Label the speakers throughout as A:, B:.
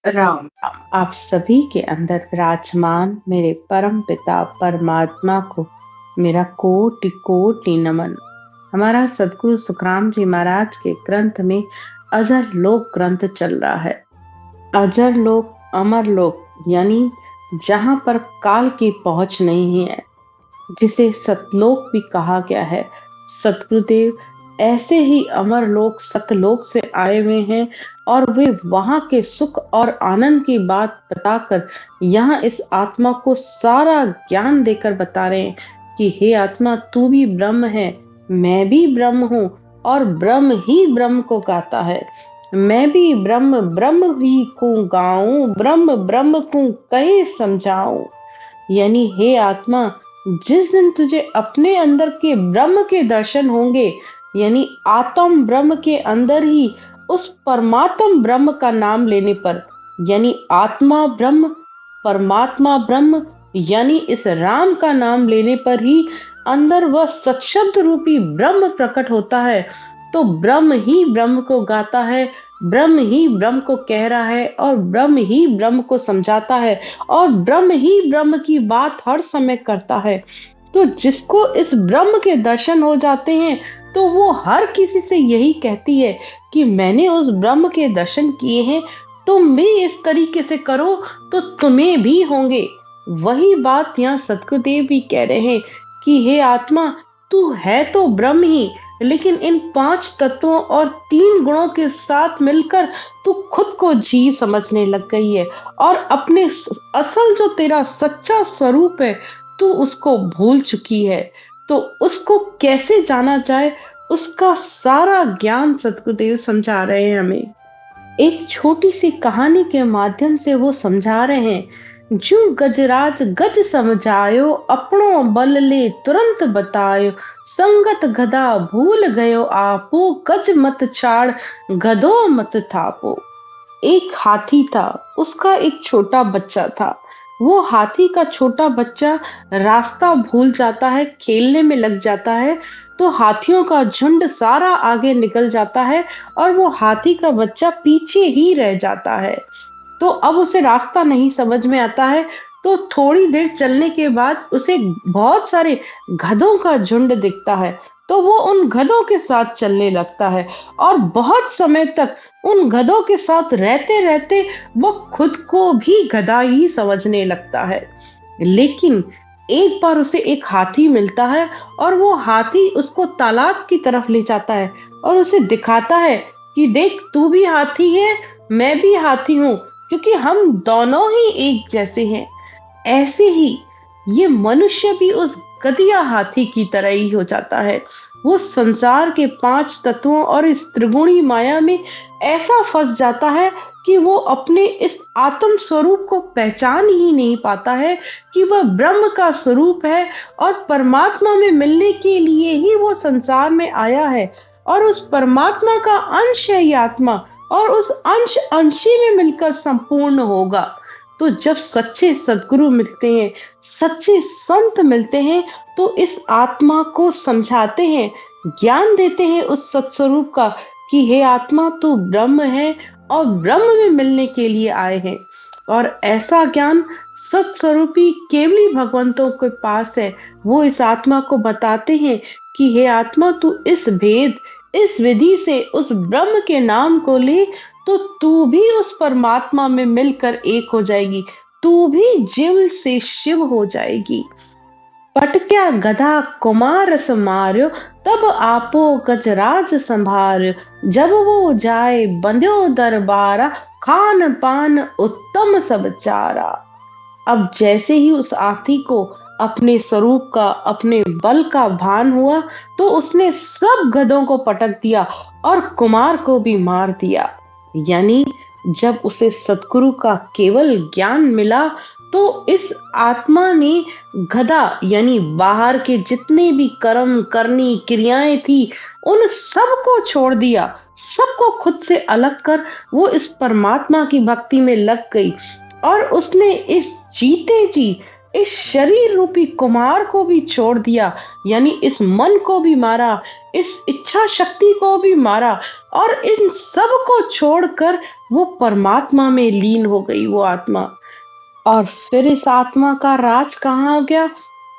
A: राम राम आप सभी के अंदर विराजमान मेरे परम पिता परमात्मा को मेरा कोटि कोटि नमन। हमारा सदगुरु सुखराम जी महाराज के ग्रंथ में अजर लोक ग्रंथ चल रहा है। अजर लोक, अमर लोक, यानी जहां पर काल की पहुंच नहीं है, जिसे सतलोक भी कहा गया है। सतगुरुदेव ऐसे ही अमर लोक सतलोक से आए हुए हैं और वे वहां के सुख और आनंद की बात बताकर यहाँ इस आत्मा को सारा ज्ञान देकर बता रहे हैं कि हे आत्मा, तू भी ब्रह्म है, मैं भी ब्रह्म हूँ, और ब्रह्म ही ब्रह्म को गाता है। मैं भी ब्रह्म ब्रह्म ही को गाऊं, ब्रह्म ब्रह्म को कहीं समझाऊं। यानी हे आत्मा, जिस दिन तुझे अपने अंदर के ब्रह्म के दर्शन होंगे, यानी आत्म ब्रह्म के अंदर ही उस परमात्म ब्रह्म का नाम लेने पर, यानी आत्मा ब्रह्म, परमात्मा ब्रह्म, यानी इस राम का नाम लेने पर ही अंदर वह सत्शब्द रूपी ब्रह्म प्रकट होता है। तो ब्रह्म ही ब्रह्म को गाता है, ब्रह्म ही ब्रह्म को कह रहा है, और ब्रह्म ही ब्रह्म को समझाता है, और ब्रह्म ही ब्रह्म की बात हर समय करता है। तो जिसको इस ब्रह्म के दर्शन हो जाते हैं, तो वो हर किसी से यही कहती है कि मैंने उस ब्रह्म के दर्शन किए हैं, तुम भी इस तरीके से करो तो तुम्हें भी होंगे। वही बात यहाँ सतगुरुदेव भी कह रहे हैं कि हे आत्मा, तू है तो ब्रह्म ही, लेकिन इन पांच तत्वों और तीन गुणों के साथ मिलकर तू खुद को जीव समझने लग गई है, और अपने असल जो तेरा सच्चा स्वरूप है, तू उसको भूल चुकी है। तो उसको कैसे जाना जाए, उसका सारा ज्ञान सतगुरुदेव समझा रहे हैं हमें। एक छोटी सी कहानी के माध्यम से वो समझा रहे हैं। जो गजराज गज समझायो, अपनो बल ले तुरंत बतायो, संगत गधा भूल गयो आपो, गज मत छाड़ गधो मत थापो। एक हाथी था, उसका एक छोटा बच्चा था। वो हाथी का छोटा बच्चा रास्ता भूल जाता है, खेलने में लग जाता है, तो हाथियों का झुंड सारा आगे निकल जाता है और वो हाथी का बच्चा पीछे ही रह जाता है। तो अब उसे रास्ता नहीं समझ में आता है। तो थोड़ी देर चलने के बाद उसे बहुत सारे गधों का झुंड दिखता है। तो वो उन गधों के साथ चलने लगता है, और बहुत समय तक उन गधों के साथ रहते रहते वो खुद को भी गधा ही समझने लगता है। लेकिन एक बार उसे एक हाथी मिलता है, और वो हाथी उसको तालाब की तरफ ले जाता है और उसे दिखाता है कि देख, तू भी हाथी है, मैं भी हाथी हूँ, क्योंकि हम दोनों ही एक जैसे हैं। ऐसे ही ये मनुष्य भी उस गधिया हाथी की तरह ही हो जाता है। वो संसार के पांच तत्वों और इस त्रिगुणी माया में ऐसा फंस जाता है कि वो अपने इस आत्म स्वरूप को पहचान ही नहीं पाता है कि वह ब्रह्म का स्वरूप है, और परमात्मा में मिलने के लिए ही वो संसार में आया है, और उस परमात्मा का अंश है ये आत्मा, और उस अंश अंशी में मिलकर संपूर्ण होगा। तो जब सच्चे सद्गुरु मिलते हैं, सच्चे संत मिलते हैं, तो इस आत्मा को समझाते हैं, ज्ञान देते हैं उस सत्स्वरूप का कि हे आत्मा, तू ब्रह्म है और ब्रह्म में मिलने के लिए आए हैं। और ऐसा ज्ञान सत्स्वरूपी केवली भगवंतों के पास है। वो इस आत्मा को बताते हैं कि हे आत्मा, तू इस भेद, इस विधि से उस ब्रह्म के नाम को ले, तो तू भी उस परमात्मा में मिलकर एक हो जाएगी, तू भी जीव से शिव हो जाएगी। पटक्या गधा कुमार समार्यो, तब आपो गजराज संभार्यो, जब वो जाए बंध्यो दरबारा, खान पान उत्तम सब चारा। अब जैसे ही उस हाथी को अपने स्वरूप का, अपने बल का भान हुआ, तो उसने सब गधों को पटक दिया और कुमार को भी मार दिया। यानी जब उसे सतगुरु का केवल ज्ञान मिला, तो इस आत्मा ने गधा, यानी बाहर के जितने भी कर्म करनी क्रियाएं थी, उन सब को छोड़ दिया। सबको खुद से अलग कर वो इस परमात्मा की भक्ति में लग गई, और उसने इस जीते जी इस शरीर रूपी कुमार को भी छोड़ दिया। यानी इस मन को भी मारा, इस इच्छा शक्ति को भी मारा, और इन सब को छोड़कर वो परमात्मा में लीन हो गई वो आत्मा। और फिर इस आत्मा का राज कहाँ हो गया?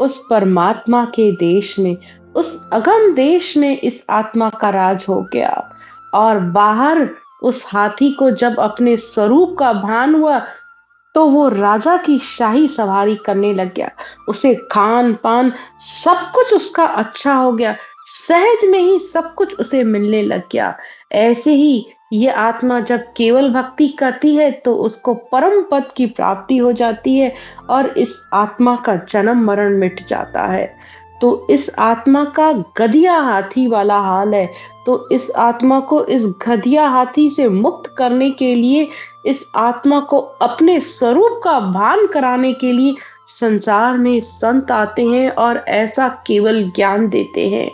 A: उस परमात्मा के देश में, उस अगम देश में इस आत्मा का राज हो गया। और बाहर उस हाथी को जब अपने स्वरूप का भान हुआ, तो वो राजा की शाही सवारी करने लग गया। उसे खान-पान सब कुछ उसका अच्छा हो गया। सहज में ही सब कुछ उसे मिलने लग गया। ऐसे ही ये आत्मा जब केवल भक्ति करती है तो उसको परम पद की प्राप्ति हो जाती है और इस आत्मा का जन्म मरण मिट जाता है। तो इस आत्मा का गधिया हाथी वाला हाल है। तो इस आत्मा को इस गधिया हाथी से मुक्त करने के लिए, इस आत्मा को अपने स्वरूप का भान कराने के लिए संसार में संत आते हैं और ऐसा केवल ज्ञान देते हैं।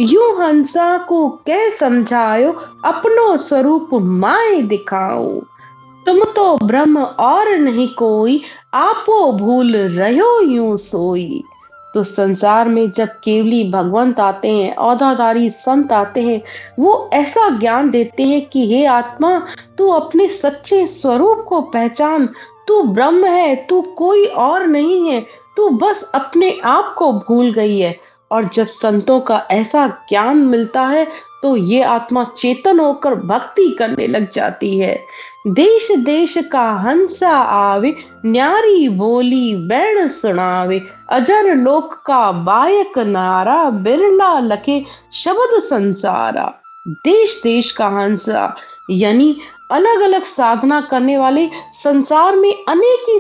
A: यूं हंसा को कह समझायो, अपनो स्वरूप माय दिखाओ। तुम तो ब्रह्म और नहीं कोई, आपो भूल रहो यूं सोई। तो संसार में जब केवली भगवंत आते हैं, औधाधारी संत आते हैं, वो ऐसा ज्ञान देते हैं कि हे आत्मा, तू अपने सच्चे स्वरूप को पहचान। तू ब्रह्म है, तू कोई और नहीं है। तू बस अपने आप को भूल गई है। और जब संतों का ऐसा ज्ञान मिलता है, तो ये आत्मा चेतन होकर भक्ति करने लग जाती है। देश देश का हंसा आवे, न्यारी बोली बैण सुनावे। अजर लोक का बायक नारा, बिरला लखे शब्द संसारा। देश देश का हंसा यानी अलग अलग साधना करने वाले, संसार में अनेक ही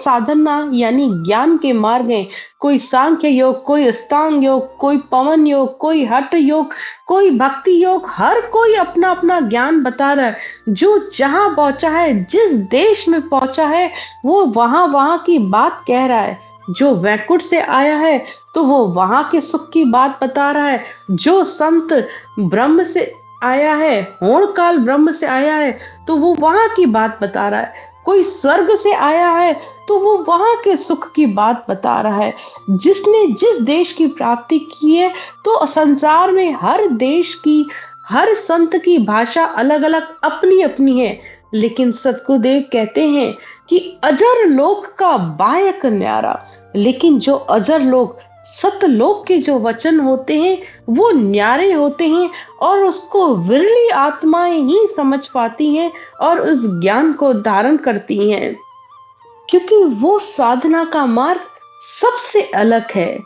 A: साधना यानी ज्ञान के मार्ग हैं। कोई सांख्य योग, कोई अष्टांग योग, कोई पवन योग, कोई हठ योग, कोई भक्ति योग। हर कोई अपना अपना ज्ञान बता रहा है। जो जहां पहुंचा है, जिस देश में पहुंचा है, वो वहां वहां की बात कह रहा है। जो वैकुंठ से आया है, तो वो वहां के सुख की बात बता रहा है। जो संत ब्रह्म से आया है, होण काल ब्रह्म से आया है, तो वो वहां की बात बता रहा है। कोई स्वर्ग से आया है, तो वो वहां के सुख की बात बता रहा है। जिसने जिस देश की प्राप्ति की है, तो संसार में हर देश की, हर संत की भाषा अलग अलग अपनी अपनी है। लेकिन सतगुरुदेव कहते हैं कि अजर लोक का बायक न्यारा। लेकिन जो अजर लोक, सतलोक के जो वचन होते हैं, वो न्यारे होते हैं और उसको विरली आत्माएं ही समझ पाती हैं और उस ज्ञान को धारण करती हैं। क्योंकि वो साधना का मार्ग सबसे अलग है।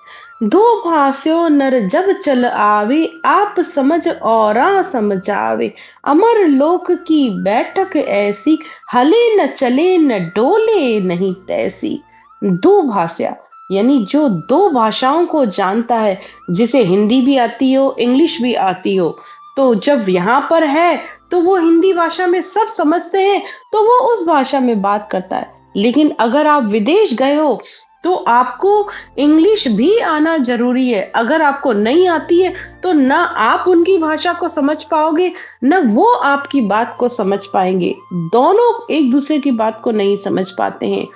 A: दो भाष्यो नर जब चल आवे, आप समझ और समझावे। अमर लोक की बैठक ऐसी, हले न चले न डोले नहीं तैसी। दो भाषा यानी जो दो भाषाओं को जानता है, जिसे हिंदी भी आती हो, इंग्लिश भी आती हो, तो जब यहाँ पर है तो वो हिंदी भाषा में सब समझते हैं, तो वो उस भाषा में बात करता है। लेकिन अगर आप विदेश गए हो, तो आपको इंग्लिश भी आना जरूरी है। अगर आपको नहीं आती है, तो ना आप उनकी भाषा को समझ पाओगे, ना वो आपकी बात को समझ पाएंगे। दोनों एक दूसरे की बात को नहीं समझ पाते हैं।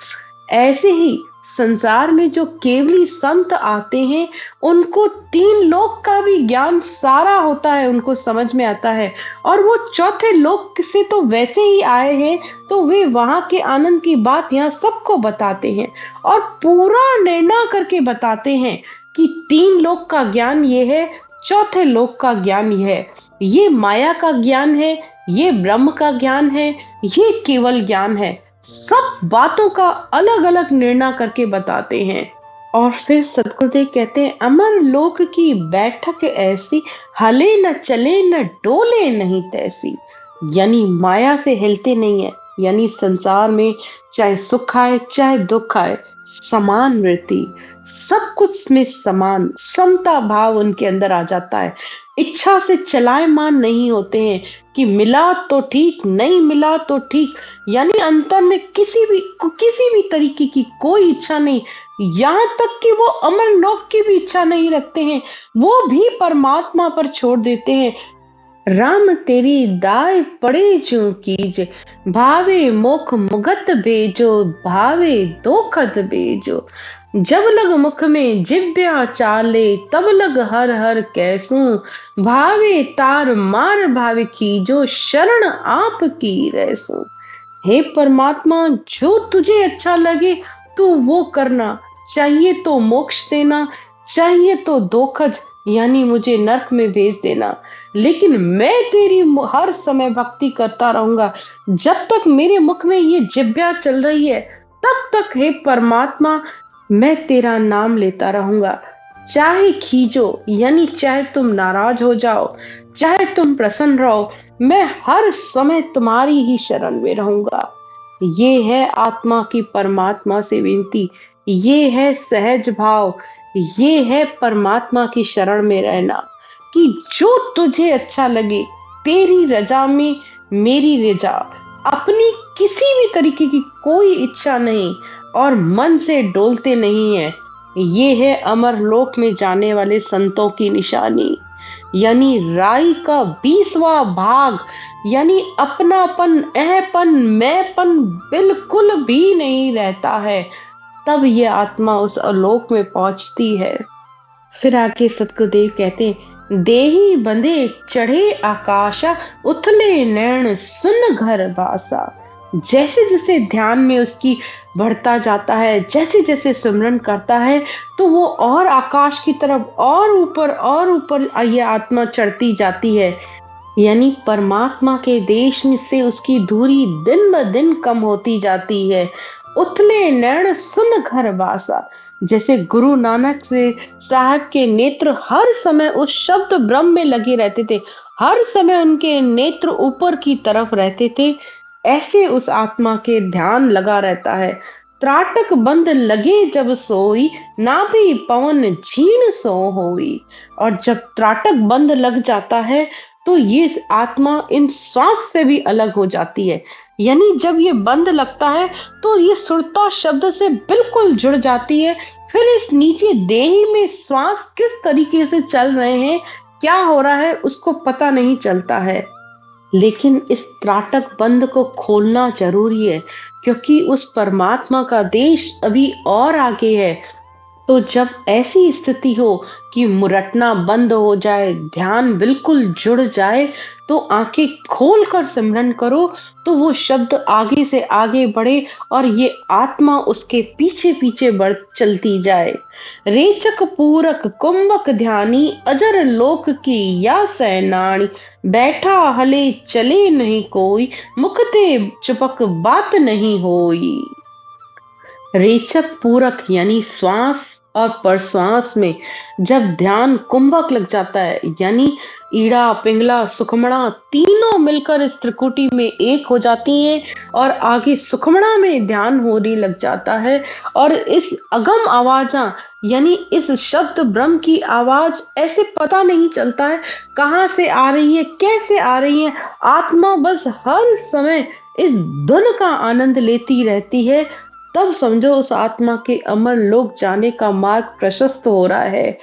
A: ऐसे ही संसार में जो केवली संत आते हैं, उनको तीन लोक का भी ज्ञान सारा होता है, उनको समझ में आता है। और वो चौथे लोक से तो वैसे ही आए हैं, तो वे वहां के आनंद की बात यहाँ सबको बताते हैं और पूरा निर्णय करके बताते हैं कि तीन लोक का ज्ञान ये है, चौथे लोक का ज्ञान ये है। ये माया का ज्ञान है, ये ब्रह्म का ज्ञान है, ये केवल ज्ञान है। सब बातों का अलग अलग निर्णय करके बताते हैं। और फिर सतगुरुदेव कहते हैं, अमर लोक की बैठक ऐसी, हले न चले न डोले नहीं तैसी। यानी माया से हिलते नहीं है। यानी संसार में चाहे सुख आए चाहे दुख आए, समान वृत्ति, सब कुछ में समान समता भाव उनके अंदर आ जाता है। इच्छा से चलायमान नहीं होते हैं कि मिला तो ठीक, नहीं मिला तो ठीक। यानी अंतर में किसी भी तरीके की कोई इच्छा नहीं। यहाँ तक कि वो अमर लोक की भी इच्छा नहीं रखते हैं, वो भी परमात्मा पर छोड़ देते हैं। राम तेरी दाय पड़े जो कीज, भावे मोख मुगत भेजो, भावे दोखत भेजो। जब लग मुख में जिव्या चाले, तब लग हर हर कैसू, भावे तार मार भावे खीजो, शरण आपकी रहसू। हे परमात्मा, जो तुझे अच्छा लगे तू वो करना। चाहिए तो मोक्ष देना, चाहिए तो दोखज यानी मुझे नरक में भेज देना, लेकिन मैं तेरी हर समय भक्ति करता रहूंगा। जब तक मेरे मुख में ये जिह्वा चल रही है, तब तक हे परमात्मा मैं तेरा नाम लेता रहूंगा। चाहे खींचो यानी चाहे तुम नाराज हो जाओ, चाहे तुम प्रसन्न रहो, मैं हर समय तुम्हारी ही शरण में रहूंगा। ये है आत्मा की परमात्मा से विनती, ये है सहज भाव, ये है परमात्मा की शरण में रहना कि जो तुझे अच्छा लगे, तेरी रजा में मेरी रजा, अपनी किसी भी तरीके की कोई इच्छा नहीं और मन से डोलते नहीं है। ये है अमर लोक में जाने वाले संतों की निशानी। यानी राई का 20वां भाग यानी अपनापन, अहपन, मैंपन बिल्कुल भी नहीं रहता है। तब ये आत्मा उस आलोक में पहुंचती है। फिर आके सतगुरुदेव कहते हैं, देही बंधे चढ़े आकाशा, उथले नैन सुन घर बासा। जैसे जैसे ध्यान में उसकी बढ़ता जाता है, जैसे जैसे सिमरन करता है, तो वो और आकाश की तरफ और ऊपर ये आत्मा चढ़ती जाती है। यानी परमात्मा के देश में से उसकी दूरी दिन ब दिन कम होती जाती है। उथले नैन सुन घर बासा। जैसे गुरु नानक से साहब के नेत्र हर समय उस शब्द ब्रह्म में लगे रहते थे, हर समय उनके नेत्र ऊपर की तरफ रहते थे, ऐसे उस आत्मा के ध्यान लगा रहता है। त्राटक बंद लगे जब सोई, ना भी पवन झीन सो होई। और जब त्राटक बंद लग जाता है तो ये आत्मा इन श्वास से भी अलग हो जाती है। यानी जब ये बंद लगता है तो ये सुरता शब्द से बिल्कुल जुड़ जाती है। फिर इस नीचे देही में श्वास किस तरीके से चल रहे हैं, क्या हो रहा है, उसको पता नहीं चलता है। लेकिन इस त्राटक बंद को खोलना जरूरी है, क्योंकि उस परमात्मा का देश अभी और आगे है। तो जब ऐसी स्थिति हो कि मुरटना बंद हो जाए, ध्यान बिल्कुल जुड़ जाए, तो आंखें खोलकर सिमरन करो, तो वो शब्द आगे से आगे बढ़े और ये आत्मा उसके पीछे पीछे बढ़ चलती जाए। रेचक पूरक कुंभक ध्यानी, अजर लोक की या सैनानी। बैठा हले चले नहीं कोई, मुखते चुपक बात नहीं होई। रेचक पूरक यानी श्वास और प्रश्वास में जब ध्यान कुंभक लग जाता है, यानी ईड़ा पिंगला सुखमणा तीनों मिलकर इस त्रिकुटी में एक हो जाती हैं और आगे सुखमणा में ध्यान होने लग जाता है। और इस अगम आवाजा यानी इस शब्द ब्रह्म की आवाज ऐसे पता नहीं चलता है कहाँ से आ रही है, कैसे आ रही है। आत्मा बस हर समय इस धुन का आनंद लेती रहती है। तब समझो उस आत्मा के अमर लोक जाने का मार्ग प्रशस्त हो रहा है।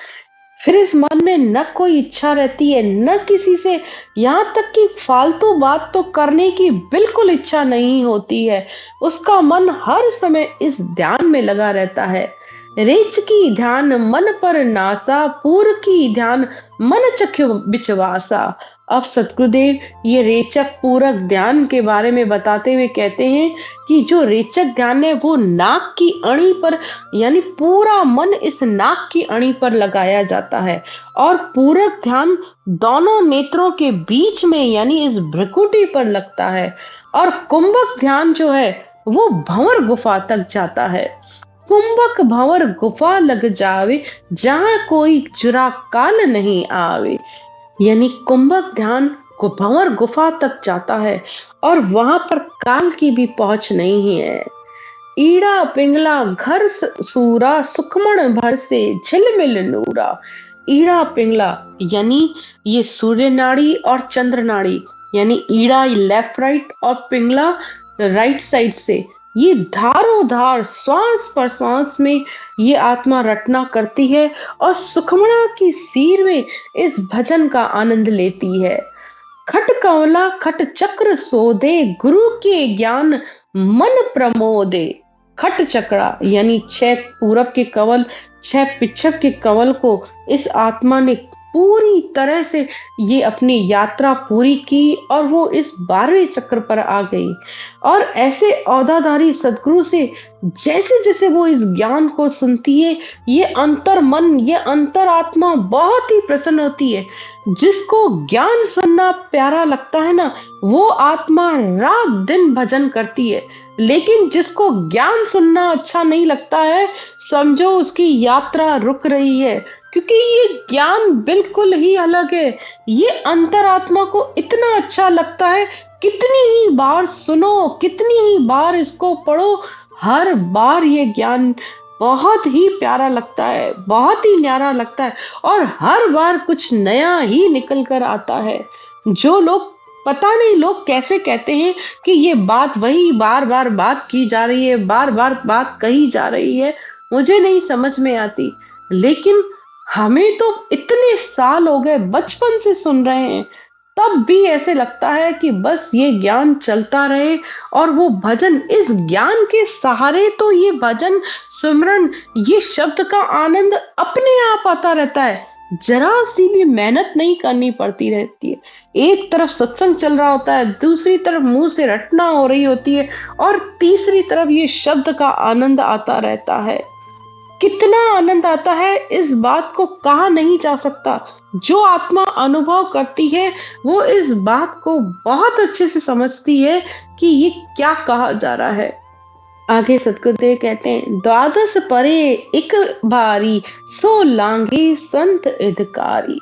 A: फिर इस मन में न कोई इच्छा रहती है, न किसी से, यहाँ तक कि फालतू बात तो करने की बिल्कुल इच्छा नहीं होती है। उसका मन हर समय इस ध्यान में लगा रहता है। रेच की ध्यान मन पर नासा, पूर की ध्यान मन चख्य बिचवासा। अब सतगुरुदेव ये रेचक पूरक ध्यान के बारे में बताते हुए कहते हैं कि जो रेचक ध्यान है वो नाक की अणी पर, यानी पूरा मन इस नाक की अणी पर लगाया जाता है, और पूरक ध्यान दोनों नेत्रों के बीच में यानी इस भ्रुकुटी पर लगता है। और कुंभक ध्यान जो है वो भंवर गुफा तक जाता है। कुंभक भंवर गुफा लग जावे, जहां कोई जुरा काल नहीं आवे। यानी कुंभक ध्यान भंवर गुफा तक जाता है और वहां पर काल की भी पहुंच नहीं है। ईड़ा पिंगला घर सूरा, सुखमण भर से झिलमिल नूरा। ईड़ा पिंगला यानी ये सूर्य नाड़ी और चंद्र नाड़ी, यानी ईड़ा लेफ्ट राइट और पिंगला राइट साइड से, ये धारो धार श्वास प्रश्वास में ये आत्मा रटना करती है और सुखमणा की सीर में इस भजन का आनंद लेती है। खट कमला खट चक्र सोधे, गुरु के ज्ञान मन प्रमोदे। खट चक्रा यानी 6 पूरब के कवल, 6 पिच्छब के कवल को इस आत्मा ने पूरी तरह से ये अपनी यात्रा पूरी की और वो इस 12वें चक्र पर आ गई। और ऐसे औदाधारी सदगुरु से जैसे-जैसे वो इस ज्ञान को सुनती है, ये अंतर मन, ये अंतर आत्मा बहुत ही प्रसन्न होती है। जिसको ज्ञान सुनना प्यारा लगता है ना, वो आत्मा रात-दिन भजन करती है। लेकिन जिसको ज्ञान सुनना अच्छा नहीं लगता है, समझो उसकी यात्रा रुक रही है, क्योंकि ये ज्ञान बिल्कुल ही अलग है। ये अंतरात्मा को इतना अच्छा लगता है, कितनी ही बार सुनो, कितनी ही बार इसको पढ़ो, हर बार ये ज्ञान बहुत ही प्यारा लगता है, बहुत ही न्यारा लगता है और हर बार कुछ नया ही निकल कर आता है। जो लोग पता नहीं लोग कैसे कहते हैं कि ये बात वही बार-बार बात की जा रही है, बार-बार बात कही जा रही है, मुझे नहीं समझ में आती। लेकिन हमें तो इतने साल हो गए, बचपन से सुन रहे हैं, तब भी ऐसे लगता है कि बस ये ज्ञान चलता रहे और वो भजन इस ज्ञान के सहारे तो ये भजन, सिमरन, ये शब्द का आनंद अपने आप आता रहता है। जरा-सी भी मेहनत नहीं करनी पड़ती रहती है। एक तरफ सत्संग चल रहा होता है, दूसरी तरफ मुँह से रटना हो रही होती है और तीसरी तरफ ये शब्द का आनंद आता रहता है। कितना आनंद आता है इस बात को कहा नहीं जा सकता। जो आत्मा अनुभव करती है वो इस बात को बहुत अच्छे से समझती है कि ये क्या कहा जा रहा है। आगे सतगुरुदेव कहते हैं, द्वादश परे एक बारी सो लांघे संत हितकारी।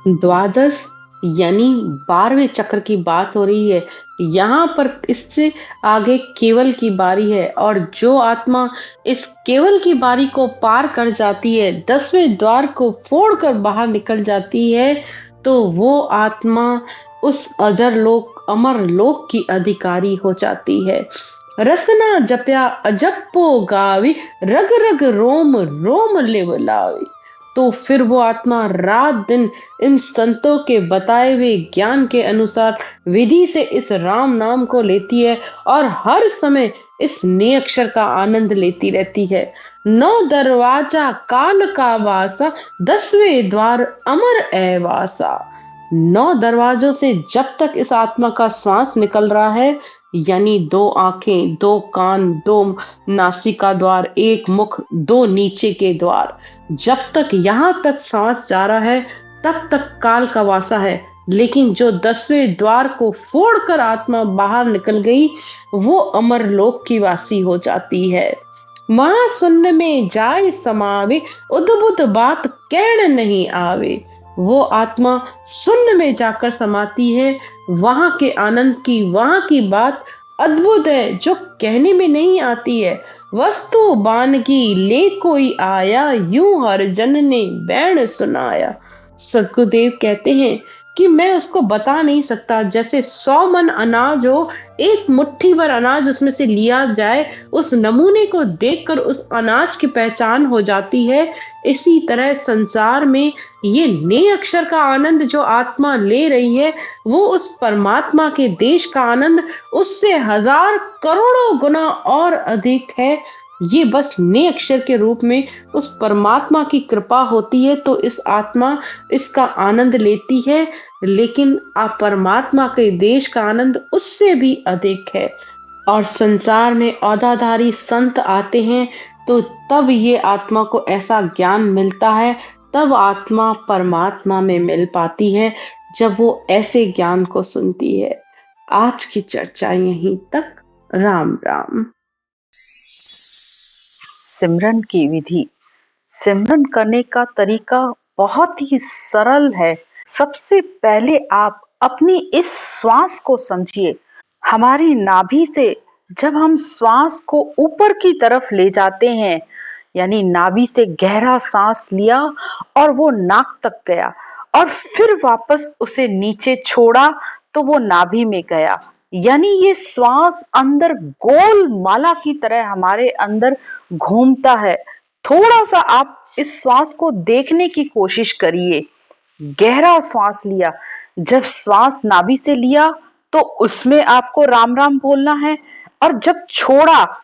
A: द्वादश यानी 12वें चक्र की बात हो रही है। यहाँ पर इससे आगे केवल की बारी है और जो आत्मा इस केवल की बारी को पार कर जाती है, 10वें द्वार को फोड़कर बाहर निकल जाती है, तो वो आत्मा उस अजर लोक, अमर लोक की अधिकारी हो जाती है। रसना जप्या अजप्पो गावी, रग रग रोम रोम लिव लावी। तो फिर वो आत्मा रात दिन इन संतों के बताए हुए ज्ञान के अनुसार विधि से इस राम नाम को लेती है और हर समय इस नए अक्षर का आनंद लेती रहती है। 9 दरवाजा काल का वासा, 10वें द्वार अमर ऐवासा। 9 दरवाजों से जब तक इस आत्मा का श्वास निकल रहा है, यानी 2 आंखें, 2 कान, 2 नासिका द्वार, 1 मुख, 2 नीचे के द्वार, जब तक यहाँ तक सांस जा रहा है तब तक काल का वासा है। लेकिन जो 10वें द्वार को फोड़कर आत्मा बाहर निकल गई, वो अमर लोक की वासी हो जाती है। वहां सुनने में जाए समावे, उद्भुत बात कहण नहीं आवे। वो आत्मा शून्य में जाकर समाती है। वहां के आनंद की, वहां की बात अद्भुत है, जो कहने में नहीं आती है। वस्तु बानगी ले कोई आया, यूं हर जन ने बैण सुनाया। सदगुरुदेव कहते हैं कि मैं उसको बता नहीं सकता। जैसे 100 मन अनाज हो, एक मुट्ठी भर अनाज उसमें से लिया जाए, उस नमूने को देखकर उस अनाज की पहचान हो जाती है। इसी तरह संसार में ये नए अक्षर का आनंद जो आत्मा ले रही है, वो उस परमात्मा के देश का आनंद उससे हजार करोड़ों गुना और अधिक है। ये बस नए अक्षर के रूप में उस परमात्मा की कृपा होती है तो इस आत्मा इसका आनंद लेती है। लेकिन आप परमात्मा के देश का आनंद उससे भी अधिक है। और संसार में औदाधारी संत आते हैं तो तब ये आत्मा को ऐसा ज्ञान मिलता है, तब आत्मा परमात्मा में मिल पाती है, जब वो ऐसे ज्ञान को सुनती है। आज की चर्चा यहीं तक। राम राम।
B: सिमरन की विधि। सिमरन करने का तरीका बहुत ही सरल है। सबसे पहले आप अपनी इस श्वास को समझिए। हमारी नाभि से जब हम श्वास को ऊपर की तरफ ले जाते हैं, यानी नाभि से गहरा सांस लिया और वो नाक तक गया और फिर वापस उसे नीचे छोड़ा तो वो नाभि में गया, यानी ये श्वास अंदर गोल माला की तरह हमारे अंदर घूमता है। थोड़ा सा आप इस श्वास को देखने की कोशिश करिए। गहरा श्वास लिया, जब श्वास नाभि से लिया तो उसमें आपको राम राम बोलना है और जब छोड़ा